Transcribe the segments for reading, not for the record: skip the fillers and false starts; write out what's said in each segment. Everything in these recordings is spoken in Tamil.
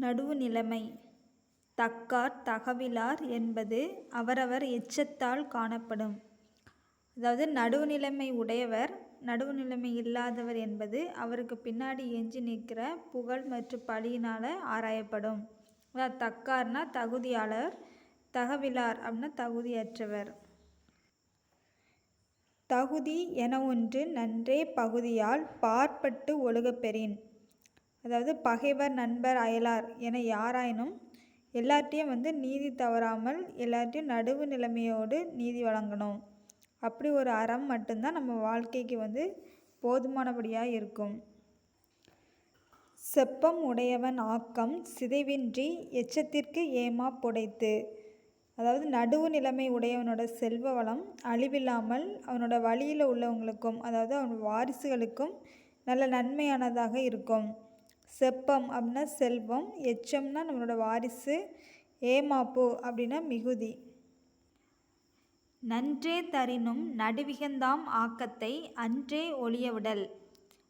நடுவு நிலைமை. தக்கார் தகவிலார் என்பது அவரவர் எச்சத்தால் காணப்படும். அதாவது நடுவு நிலைமை உடையவர் நடுவு நிலைமை இல்லாதவர் என்பது அவருக்கு பின்னாடி எஞ்சி நிற்கிற புகழ் மற்றும் பழியினால் ஆராயப்படும். அதாவது தக்கார்னா தகுதியாளர், தகவிலார் அப்படின்னா தகுதியற்றவர். தகுதி என ஒன்று நன்றே பகுதியால் பார்ப்பட்டு ஒழுகப்பெறின். அதாவது பகைவர் நண்பர் அயலார் என யாராயினும் எல்லார்ட்டையும் நீதி தவறாமல் எல்லார்ட்டையும் நடுவு நிலைமையோடு நீதி வழங்கணும். அப்படி ஒரு அறம் மட்டும்தான் நம்ம வாழ்க்கைக்கு போதுமானபடியாக இருக்கும். செப்பம் உடையவன் ஆக்கம் சிதைவின்றி எச்சத்திற்கு ஏமா புடைத்து. அதாவது நடுவு நிலைமை உடையவனோட செல்வ வளம் அழிவில்லாமல் அவனோட வழியில் உள்ளவங்களுக்கும் அதாவது அவன் வாரிசுகளுக்கும் நல்ல நன்மையானதாக இருக்கும். செப்பம் அப்படின்னா செல்வம், எச்சம்னா நம்மளோட வாரிசு, ஏமாப்பு அப்படின்னா மிகுதி. நன்றே தரினும் நடுவிகந்தாம் ஆக்கத்தை அன்றே ஒழியவிடல்.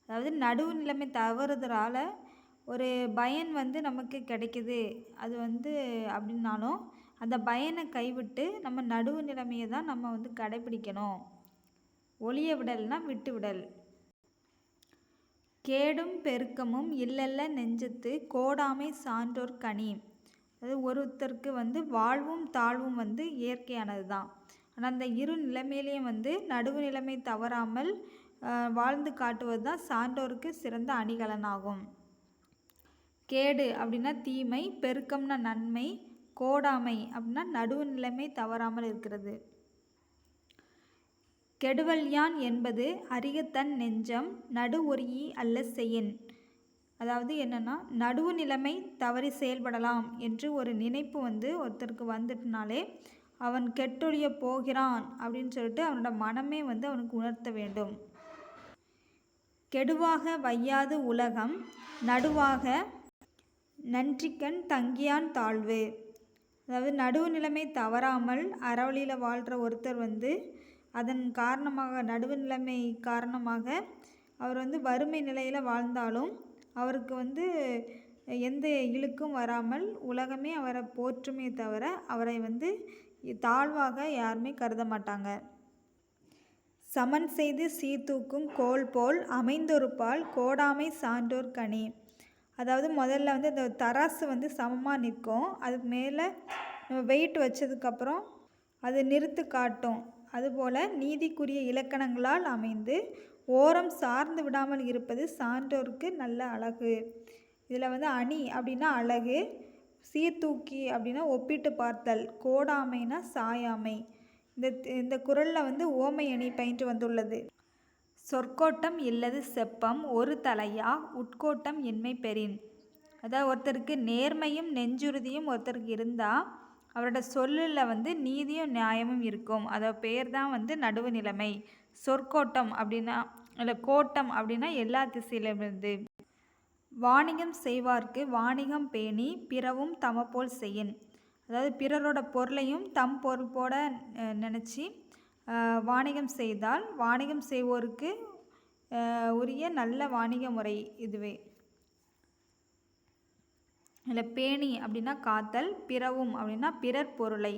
அதாவது நடுவு நிலைமை தவறுதலால் ஒரு பயன் நமக்கு கிடைக்குது அது அப்படின்னாலும் அந்த பயனை கைவிட்டு நம்ம நடுவு நிலைமையை தான் நம்ம கடைபிடிக்கணும். ஒழிய விடல்னா விட்டு விடல். கேடும் பெருக்கமும் இல்லல்ல நெஞ்சத்து கோடாமை சான்றோர் கனி. அதாவது ஒருத்தருக்கு வாழ்வும் தாழ்வும் இயற்கையானது தான். ஆனால் அந்த இரு நிலைமையிலையும் நடுவு நிலைமை தவறாமல் வாழ்ந்து காட்டுவது தான் சான்றோருக்கு சிறந்த அணிகலனாகும். கேடு அப்படின்னா தீமை, பெருக்கம்னா நன்மை, கோடாமை அப்படின்னா நடுவு நிலைமை தவறாமல் இருக்கிறது. கெடுவல்யான் என்பது அறிகத்தன் நெஞ்சம் நடு ஒரியி அல்ல செய்யின். அதாவது என்னென்னா நடுவு நிலைமை தவறி செயல்படலாம் என்று ஒரு நினைப்பு ஒருத்தருக்கு வந்துட்டுனாலே அவன் கெட்டொழிய போகிறான் அப்படின்னு சொல்லிட்டு அவனோட மனமே அவனுக்கு உணர்த்த வேண்டும். கெடுவாக வையாது உலகம் நடுவாக நன்றிக்கண் தங்கியான் தாழ்வு. அதாவது நடுவு நிலைமை தவறாமல் அறவழியில் வாழ்கிற ஒருத்தர் அதன் காரணமாக நடுவு நிலைமை காரணமாக அவர் வறுமை நிலையில் வாழ்ந்தாலும் அவருக்கு எந்த இழுக்கும் வராமல் உலகமே அவரை போற்றுமே தவிர அவரை தாழ்வாக யாருமே கருத மாட்டாங்க. சமன் செய்து சீர்தூக்கும் கோல் போல் அமைந்தொருபால் கோடாமை சான்றோர் கனி. அதாவது முதல்ல இந்த தராசு சமமாக நிற்கும், அதுக்கு மேலே வெயிட் வச்சதுக்கப்புறம் அது நிறுத்து காட்டும். அதுபோல் நீதிக்குரிய இலக்கணங்களால் அமைந்து ஓரம் சார்ந்து விடாமல் இருப்பது சான்றோருக்கு நல்ல அழகு. இதில் அணி அப்படின்னா அழகு, சீர்தூக்கி அப்படின்னா ஒப்பிட்டு பார்த்தல், கோடாமைனா சாயாமை. இந்த குறளில் ஓமை அணி பயின்று வந்துள்ளது. சொற்கோட்டம் இல்லது செப்பம் ஒரு தலையா உட்கோட்டம் இன்மை பெறின். அதாவது ஒருத்தருக்கு நேர்மையும் நெஞ்சுறுதியும் ஒருத்தருக்கு இருந்தால் அவரோட சொல்லில் நீதியும் நியாயமும் இருக்கும். அதை பேர் தான் நடுவு நிலைமை. சொற்கோட்டம் அப்படின்னா இல்லை கோட்டம் அப்படின்னா எல்லா திசையிலிருந்து. வாணிகம் செய்வார்க்கு வாணிகம் பேணி பிறவும் தமப்போல் செய்யின். அதாவது பிறரோட பொருளையும் தம் பொருள் போட நினச்சி வாணிகம் செய்தால் வாணிகம் செய்வோருக்கு உரிய நல்ல வாணிக முறை இதுவே. இல்லை பேணி அப்படின்னா காத்தல், பிறவும் அப்படின்னா பிறர் பொருளை.